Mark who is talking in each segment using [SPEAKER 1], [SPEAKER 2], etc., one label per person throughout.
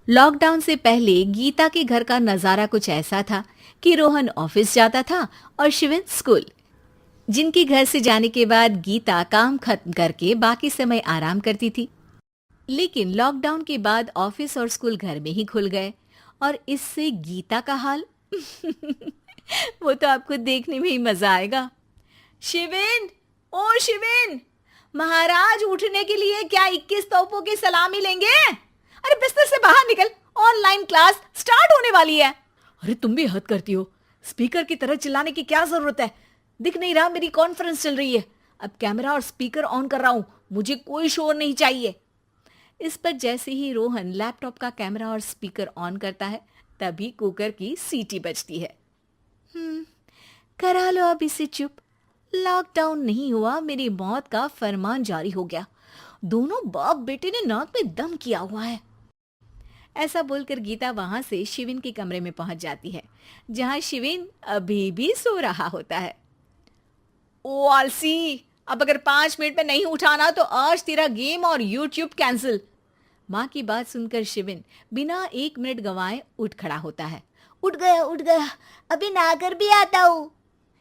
[SPEAKER 1] Lockdown से पहले गीता के घर का नजारा कुछ ऐसा था कि रोहन ऑफिस जाता था और शिविन स्कूल। जिनके घर से जाने के बाद गीता काम खत्म करके बाकी समय आराम करती थी। लेकिन लॉकडाउन के बाद ऑफिस और स्कूल घर में ही खुल गए और इससे गीता का हाल वो तो आपको देखने में ही मजा आएगा। शिविन, ओ शिविन, महाराज उठने के लिए क्या 21 तोपों की सलामी लेंगे? अरे बिस्तर से बाहर निकल, ऑनलाइन क्लास स्टार्ट होने वाली है। अरे तुम भी हद करती हो, स्पीकर की तरह चिल्लाने की क्या जरूरत है? दिख नहीं रहा मेरी कॉन्फ्रेंस चल रही है। अब कैमरा और स्पीकर ऑन कर रहा हूं, मुझे कोई शोर नहीं चाहिए। इस पर जैसे ही रोहन लैपटॉप का कैमरा और स्पीकर ऑन करता है तभी कुकर की सीटी बजती है। करा लो अब इसे चुप। लॉकडाउन नहीं हुआ, मेरी मौत का फरमान जारी हो गया। दोनों बाप बेटे ने नाक में दम किया हुआ है। ऐसा बोलकर गीता वहां से शिविन के कमरे में पहुंच जाती है, जहां शिविन अभी भी सो रहा होता है। ओ आलसी, अब अगर 5 मिनट में नहीं उठाना तो आज तेरा गेम और यूट्यूब कैंसिल। माँ की बात सुनकर शिविन बिना 1 मिनट गंवाए उठ खड़ा होता है। उठ गया, अभी नहाकर भी आता हूँ।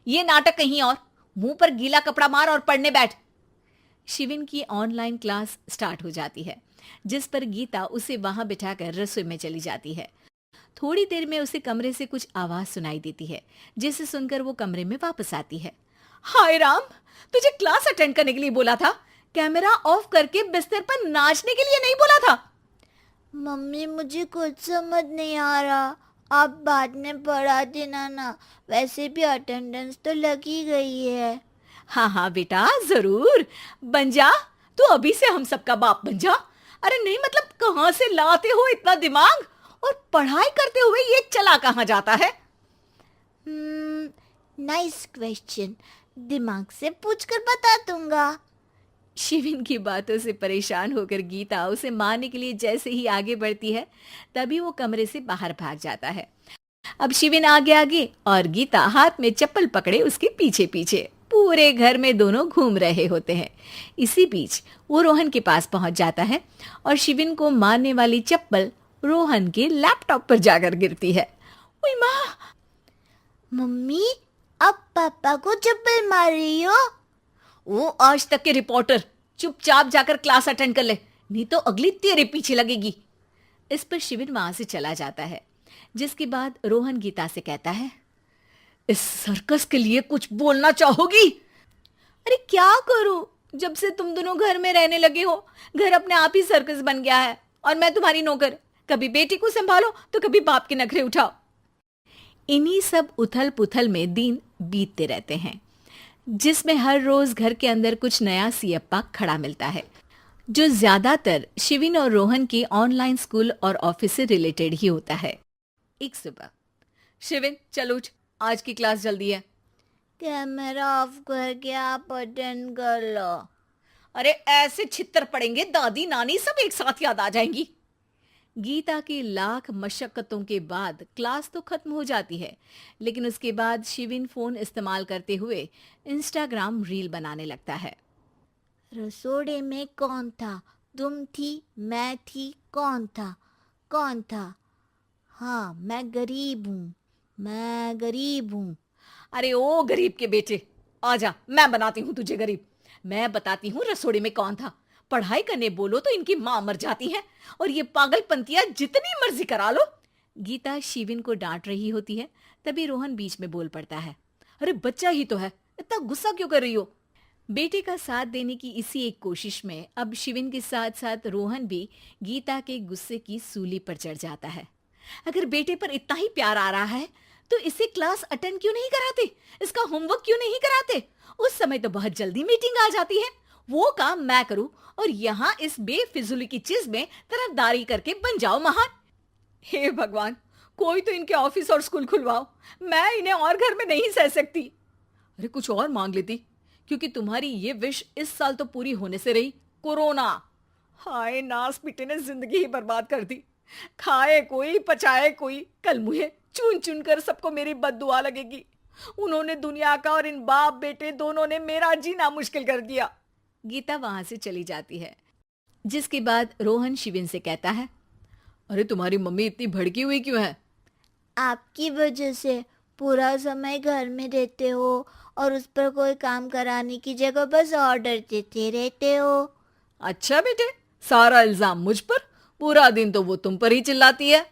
[SPEAKER 1] ये नाटक कहीं और, मुंह पर गीला कपड़ा मार और पढ़ने बैठ। शिविन की ऑनलाइन क्लास स्टार्ट हो जाती है, जिस पर गीता उसे वहां बिठाकर रसोई में चली जाती है। थोड़ी देर में उसे कमरे से कुछ आवाज सुनाई देती है, जिसे सुनकर वो कमरे में वापस आती है। हाय राम, तुझे क्लास अटेंड करने के लिए बोला था, कैमरा ऑफ करके बिस्तर पर नाचने के लिए नहीं बोला था।
[SPEAKER 2] मम्मी मुझे कुछ समझ नहीं आ रहा, आप बाद में पढ़ा देना ना। वैसे भी अटेंडेंस तो लगी गई है।
[SPEAKER 1] हाँ हाँ बेटा, जरूर बन जा। तू अभी से हम सबका बाप बन जा। अरे नहीं मतलब कहाँ से लाते हो इतना दिमाग, और पढ़ाई करते हुए ये चला कहाँ जाता है?
[SPEAKER 2] नाइस क्वेश्चन, दिमाग से पूछकर बता दूंगा।
[SPEAKER 1] शिविन की बातों से परेशान होकर गीता उसे मारने के लिए जैसे ही आगे बढ़ती है तभी वो कमरे से बाहर भाग जाता है। अब शिविन आगे आगे और गीता हाथ में चप्पल पकड़े उसके पीछे पीछे पूरे घर में दोनों घूम रहे होते हैं। इसी बीच वो रोहन के पास पहुंच जाता है और शिविन को मारने वाली चप्पल रोहन के लैपटॉप पर जाकर गिरती है। ओए माँ!
[SPEAKER 2] मम्मी, अब पापा को चप्पल मार रही हो?
[SPEAKER 1] वो आज तक के रिपोर्टर, चुपचाप जाकर क्लास अटेंड कर ले, नहीं तो अगली तेरे पीछे लगेगी। इस पर शिविन वहां से चला जाता है, जिसके बाद रोहन गीता से कहता है, इस सर्कस के लिए कुछ बोलना चाहोगी? अरे क्या करूं, जब से तुम दोनों घर में रहने लगे हो घर अपने आप ही सर्कस बन गया है और मैं तुम्हारी नौकर। कभी बेटी को संभालो तो कभी बाप के नखरे उठाओ। इन्हीं सब उथल पुथल में दिन बीतते रहते हैं, जिसमें हर रोज घर के अंदर कुछ नया सियप्पा खड़ा मिलता है, जो ज्यादातर शिविन और रोहन के ऑनलाइन स्कूल और ऑफिस से रिलेटेड ही होता है। एक सुबह, शिविन चल उठ, आज की क्लास जल्दी है।
[SPEAKER 2] कैमरा ऑफ करके आप अटेंड कर लो।
[SPEAKER 1] अरे ऐसे छित्तर पड़ेंगे, दादी नानी सब एक साथ याद आ जाएंगी। गीता की लाख मशक्कतों के बाद क्लास तो खत्म हो जाती है, लेकिन उसके बाद शिविन फोन इस्तेमाल करते हुए इंस्टाग्राम रील बनाने लगता है।
[SPEAKER 2] रसोड़े में कौन था? तुम थी, मैं थी, कौन था? कौन था? हाँ, मैं गरीब हूँ।
[SPEAKER 1] अरे ओ गरीब के बेटे, आजा, मैं बनाती हूँ तुझे गरीब। मैं बताती हूँ रसोड़े में कौन था। पढ़ाई करने बोलो तो इनकी माँ मर जाती है और ये पागलपंतियां जितनी मर्जी करा लो। गीता शिविन को डांट रही होती है, तभी रोहन बीच में बोल पड़ता है। अरे बच्चा ही तो है, इतना गुस्सा क्यों कर रही हो? बेटे का साथ देने की इसी एक कोशिश में अब शिविन के साथ साथ रोहन भी गीता के गुस्से की सूली पर चढ़ जाता है। अगर बेटे पर इतना ही प्यार आ रहा है तो इसे क्लास अटेंड क्यों नहीं कराते, इसका होमवर्क क्यों नहीं कराते? उस समय तो बहुत जल्दी मीटिंग आ जाती है, वो काम मैं करूं और यहाँ इस बेफिजुली की चीज में तरफदारी करके बन जाओ महान। हे भगवान, कोई तो इनके ऑफिस और स्कूल खुलवाओ, मैं इन्हें और घर में नहीं सह सकती। अरे कुछ और मांग लेती, क्योंकि तुम्हारी ये विश इस साल तो पूरी होने से रही, कोरोना। हाय नास पिटे ने जिंदगी ही बर्बाद कर दी। खाए कोई पचाए कोई, कल मुझे चुन चुन कर सबको मेरी बद्दुआ लगेगी। उन्होंने दुनिया का और इन बाप बेटे दोनों ने मेरा जीना मुश्किल कर दिया। गीता वहां से चली जाती है, जिसके बाद रोहन शिविन से कहता है, अरे तुम्हारी मम्मी इतनी भड़की हुई क्यों है?
[SPEAKER 2] आपकी वजह से पूरा समय घर में रहते हो और उस पर कोई काम कराने की जगह बस ऑर्डर देते रहते हो।
[SPEAKER 1] अच्छा बेटे, सारा इल्जाम मुझ पर? पूरा दिन तो वो तुम पर ही चिल्लाती है।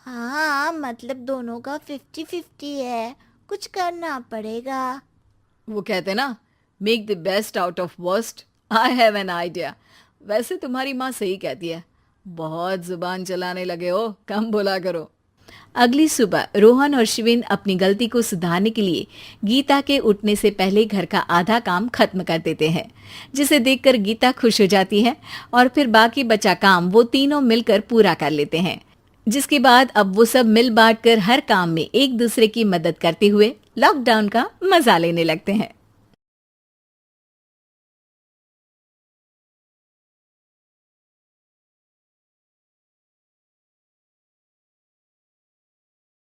[SPEAKER 2] हाँ, मतलब दोनों का 50-50 है, कुछ करना पड़ेगा।
[SPEAKER 1] वो कहते ना, make the best out of worst. I have an idea. वैसे तुम्हारी माँ सही कहती है, बहुत जुबान चलाने लगे हो, कम बोला करो। अगली सुबह रोहन और शिविन अपनी गलती को सुधारने के लिए गीता के उठने से पहले घर का आधा काम खत्म कर देते हैं, जिसे देखकर गीता खुश हो जाती है और फिर बाकी बचा काम वो तीनों मिलकर पूरा कर लेते हैं। जिसके बाद अब वो सब मिल बांट कर हर काम में एक दूसरे की मदद करते हुए लॉकडाउन का मजा लेने लगते हैं।